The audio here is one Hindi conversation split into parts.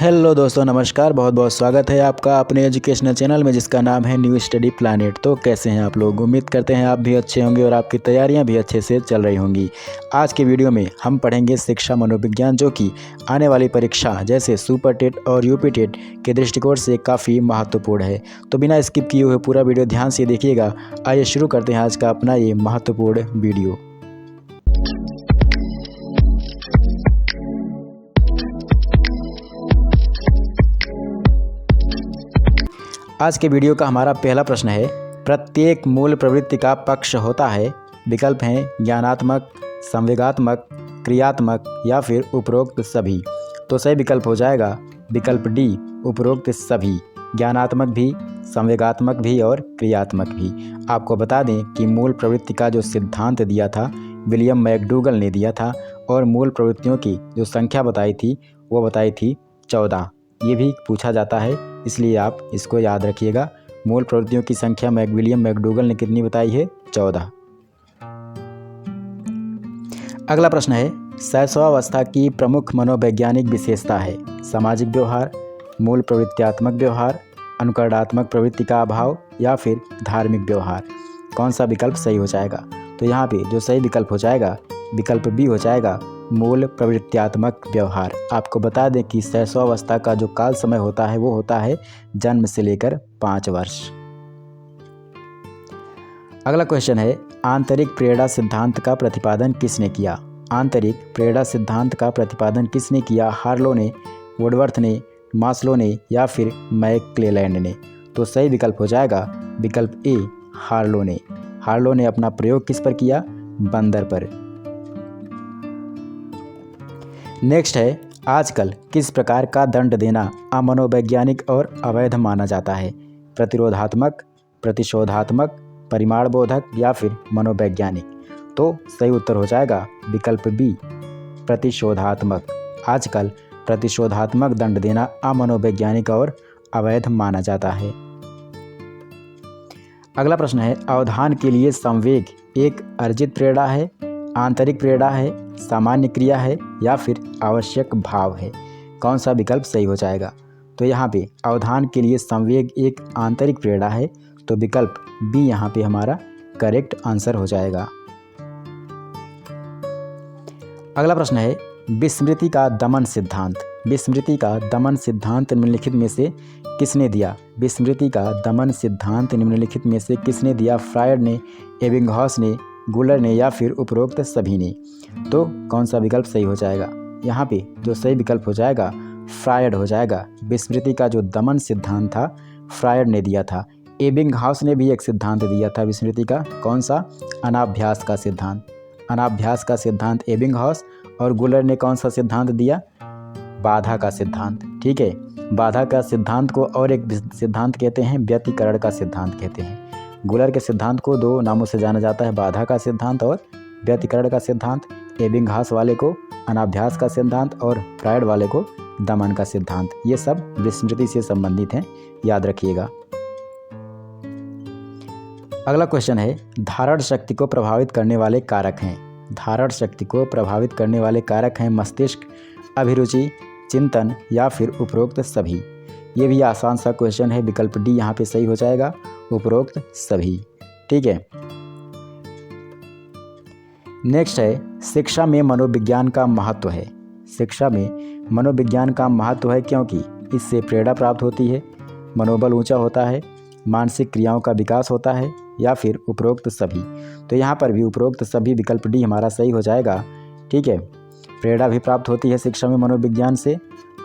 हेलो दोस्तों, नमस्कार। बहुत बहुत स्वागत है आपका अपने एजुकेशनल चैनल में जिसका नाम है न्यू स्टडी प्लैनेट। तो कैसे हैं आप लोग? उम्मीद करते हैं आप भी अच्छे होंगे और आपकी तैयारियां भी अच्छे से चल रही होंगी। आज के वीडियो में हम पढ़ेंगे शिक्षा मनोविज्ञान, जो कि आने वाली परीक्षा जैसे सुपर टेट और यूपी टेट के दृष्टिकोण से काफ़ी महत्वपूर्ण है। तो बिना स्किप किए हुए पूरा वीडियो ध्यान से देखिएगा। आइए शुरू करते हैं आज का अपना ये महत्वपूर्ण वीडियो। आज के वीडियो का हमारा पहला प्रश्न है, प्रत्येक मूल प्रवृत्ति का पक्ष होता है। विकल्प हैं ज्ञानात्मक, संवेगात्मक, क्रियात्मक या फिर उपरोक्त सभी। तो सही विकल्प हो जाएगा विकल्प डी, उपरोक्त सभी। ज्ञानात्मक भी, संवेगात्मक भी और क्रियात्मक भी। आपको बता दें कि मूल प्रवृत्ति का जो सिद्धांत दिया था विलियम मैकडूगल ने दिया था, और मूल प्रवृत्तियों की जो संख्या बताई थी वो बताई थी 14। ये भी पूछा जाता है, इसलिए आप इसको याद रखिएगा। मूल प्रवृत्तियों की संख्या विलियम मैकडूगल ने कितनी बताई है? 14। अगला प्रश्न है, शैशवावस्था की प्रमुख मनोवैज्ञानिक विशेषता है। सामाजिक व्यवहार, मूल प्रवृत्त्यात्मक व्यवहार, अनुकरणात्मक प्रवृत्ति का अभाव या फिर धार्मिक व्यवहार। कौन सा विकल्प सही हो जाएगा? तो यहाँ पे जो सही विकल्प हो जाएगा विकल्प बी हो जाएगा, मूल प्रवृत्त्यात्मक व्यवहार। आपको बता दें कि शैशवावस्था का जो काल समय होता है वो होता है जन्म से लेकर 5 वर्ष। अगला क्वेश्चन है, आंतरिक प्रेरणा सिद्धांत का प्रतिपादन किसने किया? आंतरिक प्रेरणा सिद्धांत का प्रतिपादन किसने किया? हार्लो ने, वुडवर्थ ने, मास्लो ने या फिर मैक्लेलैंड ने? तो सही विकल्प हो जाएगा विकल्प ए, हार्लो ने। हार्लो ने अपना प्रयोग किस पर किया? बंदर पर। नेक्स्ट है, आजकल किस प्रकार का दंड देना अमनोवैज्ञानिक और अवैध माना जाता है? प्रतिरोधात्मक, प्रतिशोधात्मक, परिमाणबोधक या फिर मनोवैज्ञानिक? तो सही उत्तर हो जाएगा विकल्प बी, प्रतिशोधात्मक। आजकल प्रतिशोधात्मक दंड देना अमनोवैज्ञानिक और अवैध माना जाता है। अगला प्रश्न है, अवधान के लिए संवेग एक अर्जित प्रेरणा है, आंतरिक प्रेरणा है, सामान्य क्रिया है या फिर आवश्यक भाव है? कौन सा विकल्प सही हो जाएगा? तो यहाँ पे अवधान के लिए संवेग एक आंतरिक प्रेरणा है, तो विकल्प बी यहाँ पे हमारा करेक्ट आंसर हो जाएगा। अगला प्रश्न है, विस्मृति का दमन सिद्धांत। विस्मृति का दमन सिद्धांत निम्नलिखित में से किसने दिया? विस्मृति का दमन सिद्धांत निम्नलिखित में से किसने दिया? फ्रायड ने, एबिंगहॉस ने, गुलर ने या फिर उपरोक्त सभी ने? तो कौन सा विकल्प सही हो जाएगा? यहाँ पे जो सही विकल्प हो जाएगा फ्रायड हो जाएगा। विस्मृति का जो दमन सिद्धांत था फ्रायड ने दिया था। एबिंगहॉस ने भी एक सिद्धांत दिया था विस्मृति का। कौन सा? अनाभ्यास का सिद्धांत। अनाभ्यास का सिद्धांत एबिंगहॉस। और गुलर ने कौन सा सिद्धांत दिया? बाधा का सिद्धांत। ठीक है, बाधा का सिद्धांत को और एक सिद्धांत कहते हैं व्यतिकरण का सिद्धांत कहते हैं। गुलर के सिद्धांत को 2 नामों से जाना जाता है, बाधा का सिद्धांत और व्यतिकरण का सिद्धांत। एबिंगहॉस वाले को अनाभ्यास का सिद्धांत और फ्रायड वाले को दमन का सिद्धांत। ये सब विस्मृति से संबंधित हैं, याद रखिएगा। अगला क्वेश्चन है, धारण शक्ति को प्रभावित करने वाले कारक हैं। धारण शक्ति को प्रभावित करने वाले कारक हैं मस्तिष्क, अभिरुचि, चिंतन या फिर उपरोक्त सभी। ये भी आसान सा क्वेश्चन है, विकल्प डी यहाँ पे सही हो जाएगा, उपरोक्त सभी। ठीक है। नेक्स्ट है, शिक्षा में मनोविज्ञान का महत्व है। शिक्षा में मनोविज्ञान का महत्व है क्योंकि इससे प्रेरणा प्राप्त होती है, मनोबल ऊंचा होता है, मानसिक क्रियाओं का विकास होता है या फिर उपरोक्त सभी। तो यहाँ पर भी उपरोक्त सभी, विकल्प डी हमारा सही हो जाएगा। ठीक है, प्रेरणा भी प्राप्त होती है शिक्षा में मनोविज्ञान से,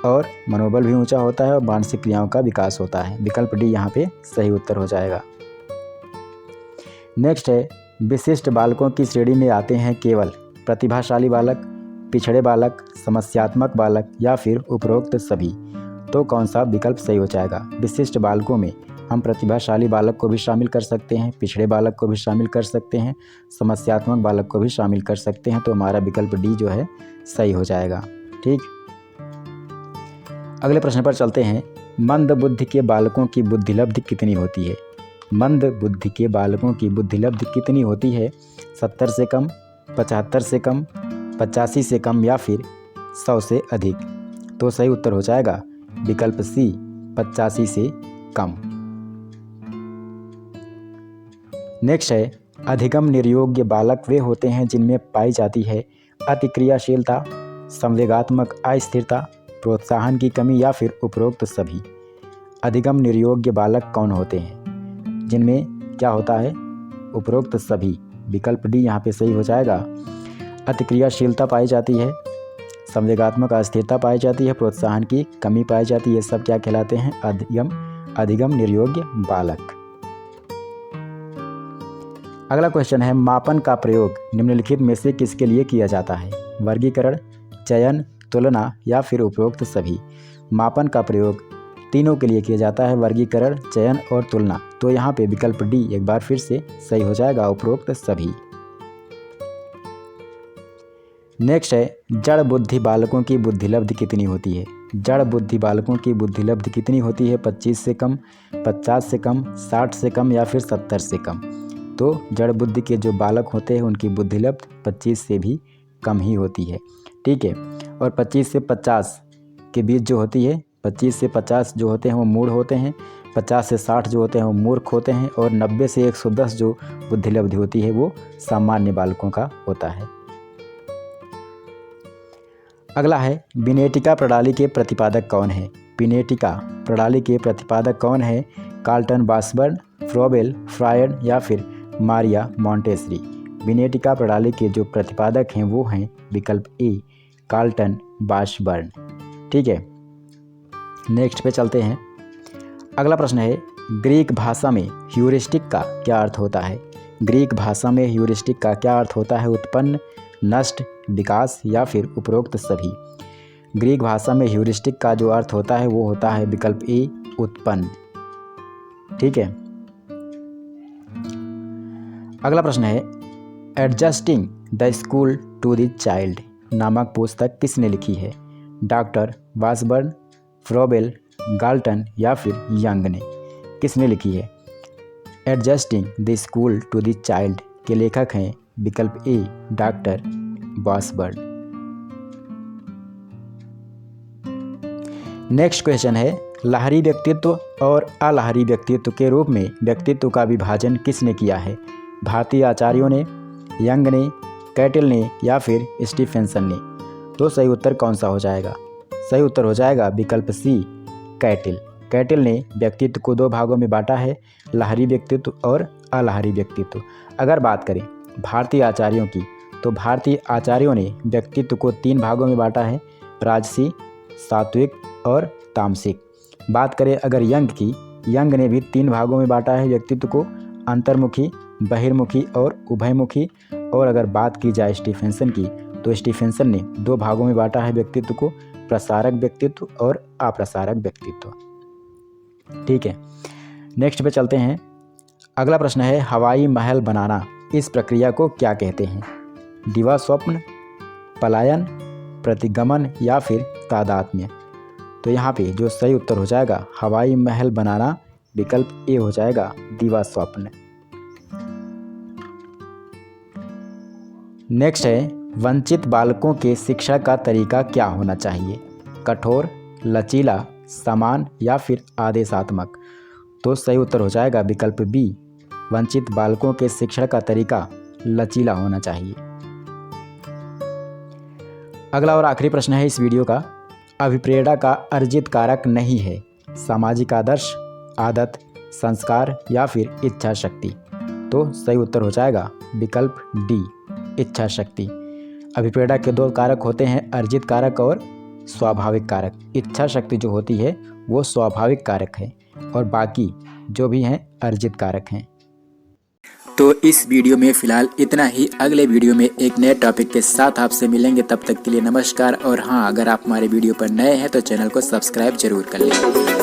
और मनोबल भी ऊंचा होता है और मानसिक क्रियाओं का विकास होता है। विकल्प डी यहाँ पे सही उत्तर हो जाएगा। नेक्स्ट है, विशिष्ट बालकों की श्रेणी में आते हैं केवल प्रतिभाशाली बालक, पिछड़े बालक, समस्यात्मक बालक या फिर उपरोक्त सभी। तो कौन सा विकल्प सही हो जाएगा? विशिष्ट बालकों में हम प्रतिभाशाली बालक को भी शामिल कर सकते हैं, पिछड़े बालक को भी शामिल कर सकते हैं, समस्यात्मक बालक को भी शामिल कर सकते हैं। तो हमारा विकल्प डी जो है सही हो जाएगा। ठीक, अगले प्रश्न पर चलते हैं, मंद बुद्धि के बालकों की बुद्धिलब्धि कितनी होती है? मंद बुद्धि के बालकों की बुद्धिलब्धि कितनी होती है? 70 से कम, 75 से कम, 85 से कम या फिर 100 से अधिक? तो सही उत्तर हो जाएगा विकल्प सी 85 से कम। नेक्स्ट है अधिगम निर्योग्य बालक वे होते हैं जिनमें पाई जाती है अतिक्रियाशीलता, संवेगात्मक अस्थिरता, प्रोत्साहन की कमी या फिर उपरोक्त सभी। अधिगम निर्योग्य बालक कौन होते हैं जिनमें क्या होता है? उपरोक्त सभी। विकल्प डी यहाँ पे सही हो जाएगा। अतिक्रियाशीलता पाई जाती है, संवेगात्मक अस्थिरता पाई जाती है, प्रोत्साहन की कमी पाई जाती है, ये सब क्या कहलाते हैं? अधिगम निर्योग्य बालक। अगला क्वेश्चन है मापन का प्रयोग निम्नलिखित में से किसके लिए किया जाता है? वर्गीकरण, चयन, तुलना या फिर उपरोक्त सभी। मापन का प्रयोग तीनों के लिए किया जाता है, वर्गीकरण, चयन और तुलना। तो यहाँ पे विकल्प डी एक बार फिर से सही हो जाएगा, उपरोक्त सभी। नेक्स्ट है जड़ बुद्धि बालकों की बुद्धिलब्धि कितनी होती है? जड़ बुद्धि बालकों की बुद्धिलब्धि कितनी होती है? 25 से कम, 50 से कम, 60 से कम या फिर 70 से कम। तो जड़ बुद्धि के जो बालक होते हैं उनकी बुद्धिलब्धि 25 से भी कम ही होती है। ठीक है। और 25 से 50 के बीच जो होती है, 25 से 50 जो होते हैं वो मूढ़ होते हैं, 50 से 60 जो होते हैं वो मूर्ख होते हैं, और 90 से 110 जो बुद्धिलब्धि होती है वो सामान्य बालकों का होता है। अगला है बिनेटिका प्रणाली के प्रतिपादक कौन है? बिनेटिका प्रणाली के प्रतिपादक कौन है? कार्लटन बासबर्न, फ्रोबेल, फ्रायड या फिर मारिया मॉन्टेसरी। बिनेटिका प्रणाली के जो प्रतिपादक हैं वो हैं विकल्प ए कार्लटन बासबर्न। ठीक है। नेक्स्ट पे चलते हैं। अगला प्रश्न है ग्रीक भाषा में ह्यूरिस्टिक का क्या अर्थ होता है? ग्रीक भाषा में ह्यूरिस्टिक का क्या अर्थ होता है? उत्पन्न, नष्ट, विकास या फिर उपरोक्त सभी। ग्रीक भाषा में ह्यूरिस्टिक का जो अर्थ होता है वो होता है विकल्प ए उत्पन्न। ठीक है। अगला प्रश्न है adjusting the school to the child नामक पुस्तक किसने लिखी है? डॉक्टर बासबर्न, फ्रोबेल, गाल्टन या फिर यंग ने। किसने लिखी है? Adjusting the school to the child के लेखक हैं विकल्प A doctor Washburne. Next question है लाहरी व्यक्तित्व और अलाहरी व्यक्तित्व के रूप में व्यक्तित्व का विभाजन किसने किया है? भारतीय आचार्यों ने, यंग ने, कैटल ने या फिर स्टीफेंसन ने। तो सही उत्तर कौन सा हो जाएगा? सही उत्तर हो जाएगा विकल्प सी कैटल। कैटल ने व्यक्तित्व को दो भागों में बांटा है, लाहरी व्यक्तित्व और अलाहरी व्यक्तित्व। अगर बात करें भारतीय आचार्यों की तो भारतीय आचार्यों ने व्यक्तित्व को तीन भागों में बांटा है, राजसी, सात्विक और तामसिक। बात करें अगर यंग की, यंग ने भी तीन भागों में बांटा है व्यक्तित्व को, अंतर्मुखी, बहिर्मुखी और उभयमुखी। और अगर बात की जाए स्टीफेंसन की तो स्टीफेंसन ने दो भागों में बांटा है व्यक्तित्व को, प्रसारक व्यक्तित्व और अप्रसारक व्यक्तित्व। ठीक है। नेक्स्ट पे चलते हैं। अगला प्रश्न है हवाई महल बनाना इस प्रक्रिया को क्या कहते हैं? दिवा स्वप्न, पलायन, प्रतिगमन या फिर तादात्म्य। तो यहाँ पे जो सही उत्तर हो जाएगा हवाई महल बनाना विकल्प ए हो जाएगा दिवा स्वप्न। नेक्स्ट है वंचित बालकों के शिक्षा का तरीका क्या होना चाहिए? कठोर, लचीला, समान या फिर आदेशात्मक। तो सही उत्तर हो जाएगा विकल्प बी वंचित बालकों के शिक्षण का तरीका लचीला होना चाहिए। अगला और आखिरी प्रश्न है इस वीडियो का, अभिप्रेरणा का अर्जित कारक नहीं है? सामाजिक आदर्श, आदत, संस्कार या फिर इच्छा शक्ति। तो सही उत्तर हो जाएगा विकल्प डी इच्छा शक्ति। अभिप्रेरणा के दो कारक होते हैं, अर्जित कारक और स्वाभाविक कारक। इच्छा शक्ति जो होती है वो स्वाभाविक कारक है और बाकी जो भी हैं अर्जित कारक हैं। तो इस वीडियो में फ़िलहाल इतना ही। अगले वीडियो में एक नए टॉपिक के साथ आपसे मिलेंगे, तब तक के लिए नमस्कार। और हाँ, अगर आप हमारे वीडियो पर नए हैं तो चैनल को सब्सक्राइब जरूर कर लें।